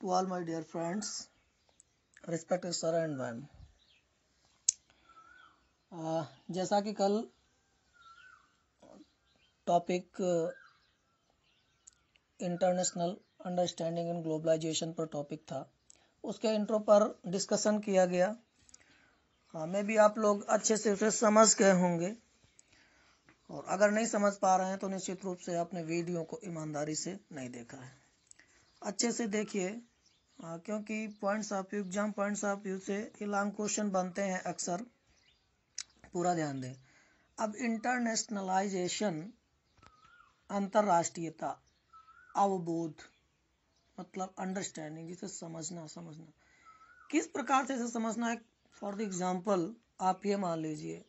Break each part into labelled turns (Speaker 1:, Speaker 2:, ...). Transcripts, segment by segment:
Speaker 1: to all my dear friends, respected sir and ma'am. जैसा कि कल topic international understanding in globalization पर topic था, उसके इंट्रो पर डिस्कशन किया गया। मे भी आप लोग अच्छे से उसे समझ गए होंगे, और अगर नहीं समझ पा रहे हैं तो निश्चित रूप से आपने वीडियो को ईमानदारी से नहीं देखा है। अच्छे से देखिए, क्योंकि points of view, exam points of view से ये लॉन्ग क्वेश्चन बनते हैं अक्सर। पूरा ध्यान दें। अब इंटरनेशनलाइजेशन, अंतरराष्ट्रीयता, अवबोध मतलब अंडरस्टैंडिंग, जिसे समझना किस प्रकार से इसे समझना है। फॉर द एग्जाम्पल, आप ये मान लीजिए,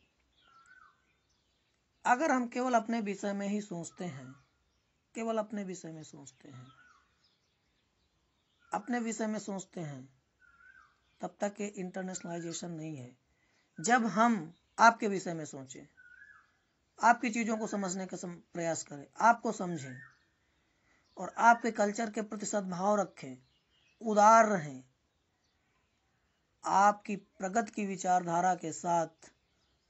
Speaker 1: अगर हम केवल अपने विषय में ही सोचते हैं, केवल अपने विषय में सोचते हैं, अपने विषय में सोचते हैं, तब तक ये इंटरनेशनलाइजेशन नहीं है। जब हम आपके विषय में सोचें, आपकी चीजों को समझने का प्रयास करें, आपको समझें और आपके कल्चर के प्रति सद्भाव रखें, उदार रहें, आपकी प्रगति की विचारधारा के साथ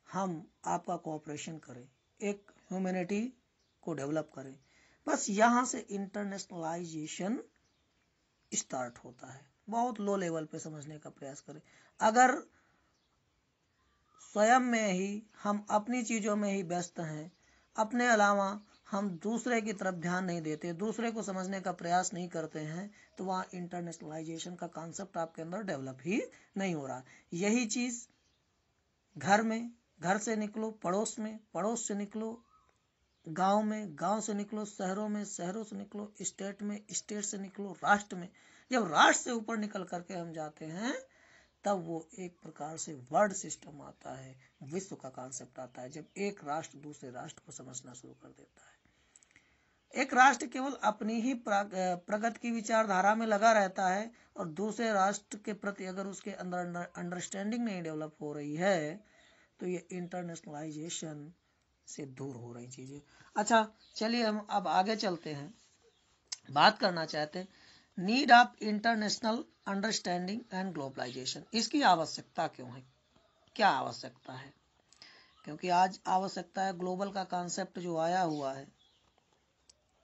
Speaker 1: हम आपका कोऑपरेशन करें, एक ह्यूमैनिटी को डेवलप करें, बस यहाँ से इंटरनेशनलाइजेशन स्टार्ट होता है। बहुत लो लेवल पे समझने का प्रयास करें। अगर स्वयं में ही हम अपनी चीजों में ही व्यस्त हैं, अपने अलावा हम दूसरे की तरफ ध्यान नहीं देते, दूसरे को समझने का प्रयास नहीं करते हैं, तो वहाँ इंटरनेशनलाइजेशन का कॉन्सेप्ट आपके अंदर डेवलप ही नहीं हो रहा। यही चीज घर में, घर से निकलो पड़ोस में, पड़ोस से निकलो गांव में, गांव से निकलो शहरों में, शहरों से निकलो स्टेट में, स्टेट से निकलो राष्ट्र में। जब राष्ट्र से ऊपर निकल करके हम जाते हैं, तब वो एक प्रकार से वर्ल्ड सिस्टम आता है, विश्व का कॉन्सेप्ट आता है। जब एक राष्ट्र दूसरे राष्ट्र को समझना शुरू कर देता है। एक राष्ट्र केवल अपनी ही प्रगति की विचारधारा में लगा रहता है, और दूसरे राष्ट्र के प्रति अगर उसके अंदर अंडरस्टैंडिंग नहीं डेवलप हो रही है, तो ये इंटरनेशनलाइजेशन से दूर हो रही चीजें। अच्छा, चलिए हम अब आगे चलते हैं। बात करना चाहते हैं need of international understanding and globalization. इसकी आवश्यकता क्यों है, क्या आवश्यकता है? क्योंकि आज आवश्यकता है, ग्लोबल का कॉन्सेप्ट जो आया हुआ है,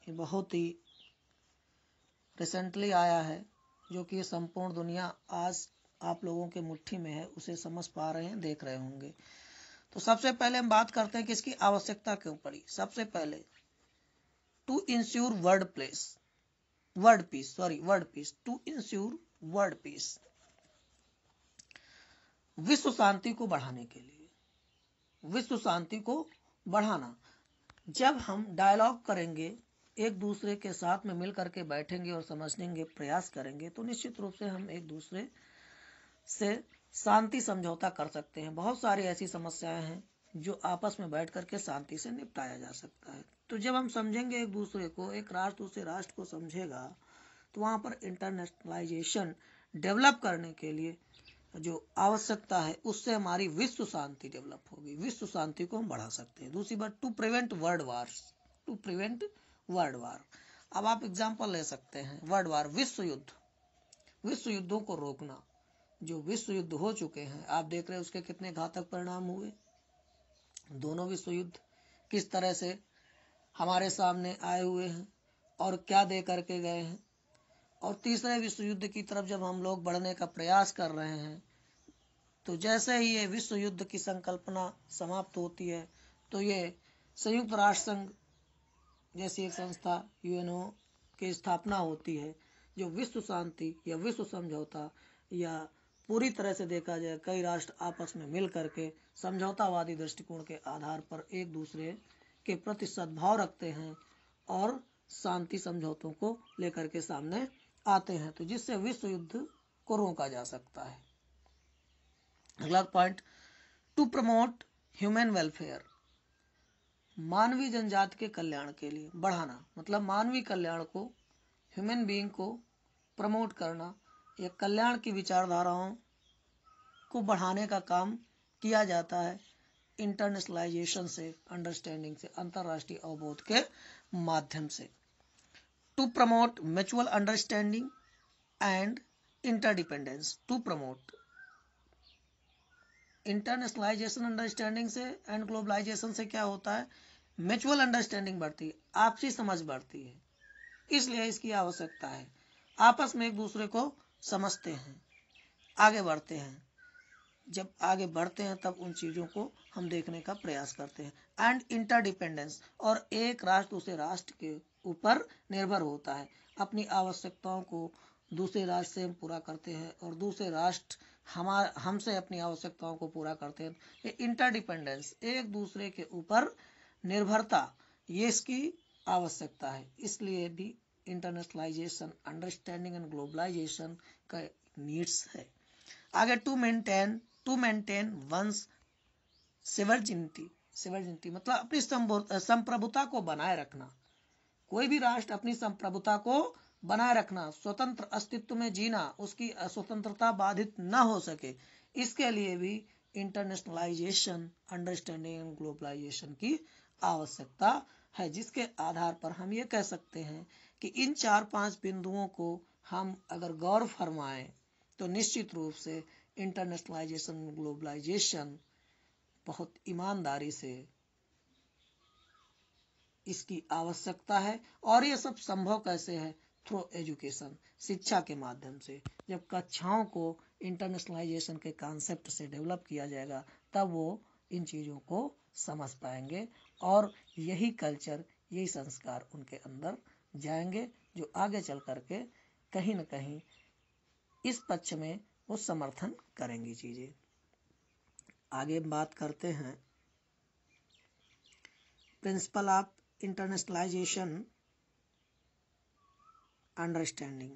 Speaker 1: ये बहुत ही रिसेंटली आया है, जो कि संपूर्ण दुनिया आज आप लोगों के मुट्ठी में है, उसे समझ पा रहे हैं, देख रहे होंगे। तो सबसे पहले हम बात करते हैं कि इसकी आवश्यकता क्यों पड़ी। सबसे पहले, to ensure world peace, to ensure world peace, विश्व शांति को बढ़ाने के लिए, विश्व शांति को बढ़ाना। जब हम डायलॉग करेंगे, एक दूसरे के साथ में मिल करके बैठेंगे और समझने प्रयास करेंगे, तो निश्चित रूप से हम एक दूसरे से शांति समझौता कर सकते हैं। बहुत सारी ऐसी समस्याएं हैं जो आपस में बैठ करके शांति से निपटाया जा सकता है। तो जब हम समझेंगे एक दूसरे को, एक राष्ट्र दूसरे राष्ट्र को समझेगा, तो वहां पर इंटरनेशनलाइजेशन डेवलप करने के लिए जो आवश्यकता है, उससे हमारी विश्व शांति डेवलप होगी, विश्व शांति को हम बढ़ा सकते हैं। दूसरी बात, टू प्रिवेंट वर्ल्ड वार। अब आप एग्जांपल ले सकते हैं, वर्ल्ड वार, विश्व युद्ध, विश्व युद्धों को रोकना। जो विश्व युद्ध हो चुके हैं, आप देख रहे हैं उसके कितने घातक परिणाम हुए। दोनों विश्व युद्ध किस तरह से हमारे सामने आए हुए हैं और क्या दे करके गए हैं। और तीसरे विश्व युद्ध की तरफ जब हम लोग बढ़ने का प्रयास कर रहे हैं, तो जैसे ही ये विश्व युद्ध की संकल्पना समाप्त होती है, तो ये संयुक्त राष्ट्र संघ जैसी एक संस्था, यूएनओ की स्थापना होती है, जो विश्व शांति या विश्व समझौता, या पूरी तरह से देखा जाए कई राष्ट्र आपस में मिल करके समझौतावादी दृष्टिकोण के आधार पर एक दूसरे के प्रति सद्भाव रखते हैं और शांति समझौतों को लेकर के सामने आते हैं, तो जिससे विश्व युद्ध को रोका जा सकता है। अगला point, to promote human welfare, मानवीय जनजाति के कल्याण के लिए बढ़ाना, मतलब मानवीय कल्याण को, ह्यूमन बीइंग को प्रमोट करना, या कल्याण की विचारधाराओं को बढ़ाने का काम किया जाता है इंटरनेशनलाइजेशन से, अंडरस्टैंडिंग से, अंतरराष्ट्रीय अवबोध के माध्यम से। To promote mutual understanding and interdependence to promote. Internationalization understanding से एंड ग्लोबलाइजेशन से क्या होता है, म्यूचुअल अंडरस्टैंडिंग बढ़ती है, आपसी समझ बढ़ती है, इसलिए इसकी आवश्यकता है। आपस में एक दूसरे को समझते हैं, आगे बढ़ते हैं। जब आगे बढ़ते हैं तब उन चीज़ों को हम देखने का प्रयास करते हैं। एंड इंटरडिपेंडेंस, और एक राष्ट्र दूसरे राष्ट्र के ऊपर निर्भर होता है, अपनी आवश्यकताओं को दूसरे राष्ट्र से हम पूरा करते हैं और दूसरे राष्ट्र हमसे अपनी आवश्यकताओं को पूरा करते हैं। ये इंटरडिपेंडेंस, एक दूसरे के ऊपर निर्भरता, ये इसकी आवश्यकता है। इसलिए भी इंटरनेशनलाइजेशन अंडरस्टैंडिंग एंड ग्लोबलाइजेशन का नीड्स है। आगे टू मेंटेन वंस सिवर्जिनिटी मतलब अपनी संप्रभुता को बनाए रखना। कोई भी राष्ट्र अपनी संप्रभुता को बनाए रखना, स्वतंत्र अस्तित्व में जीना, उसकी स्वतंत्रता बाधित न हो सके, इसके लिए भी इंटरनेशनलाइजेशन अंडरस्टैंडिंग एंड ग्लोबलाइजेशन की आवश्यकता है। जिसके आधार पर हम ये कह सकते हैं कि इन 4-5 बिंदुओं को हम अगर गौर फरमाएं तो निश्चित रूप से इंटरनेशनलाइजेशन ग्लोबलाइजेशन बहुत ईमानदारी से इसकी आवश्यकता है। और ये सब संभव कैसे है, थ्रू एजुकेशन, शिक्षा के माध्यम से। जब कक्षाओं को इंटरनेशनलाइजेशन के कॉन्सेप्ट से डेवलप किया जाएगा तब वो इन चीज़ों को समझ पाएंगे और यही कल्चर, यही संस्कार उनके अंदर जाएंगे जो आगे चल करके कहीं न कहीं इस पक्ष में वो समर्थन करेंगी चीज़ें। आगे बात करते हैं प्रिंसिपल ऑफ इंटरनेशनलाइजेशन अंडरस्टैंडिंग।